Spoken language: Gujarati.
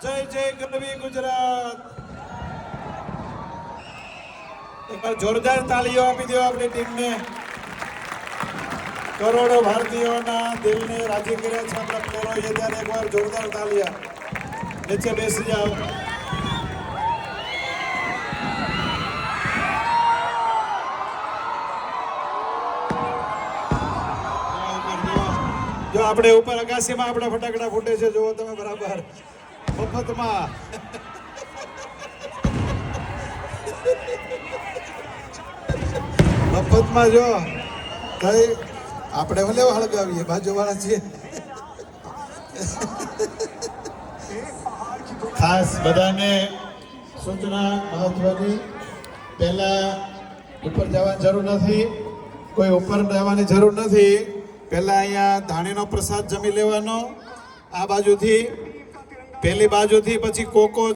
જય જય ગરવી ગુજરાત. એકવાર જોરદાર તાળીઓ આપી દો આપણી ટીમને. કરોડો ભારતીયોના દિલને રાજી કર્યા છે આપણા પ્લેયરોએ. ત્યારે એકવાર જોરદાર તાળીયા. નીચે બેસી જાઓ. જો આપણે ઉપર અગાસીમાં આપણા ફટાકડા ફૂટે છે, જુઓ તમે બરાબર મફતમાં. મફતમાં જો કઈ આપણે ભલે હળગાવીએ, બાજુવાળા છીએ. ખાસ બધાને સૂચના મહત્વની, પહેલા ઉપર જવાની જરૂર નથી, કોઈ ઉપર જવાની જરૂર નથી. પહેલા અહીંયા ધાણીનો પ્રસાદ જમી લેવાનો આ બાજુથી, પહેલી બાજુથી, પછી કોકો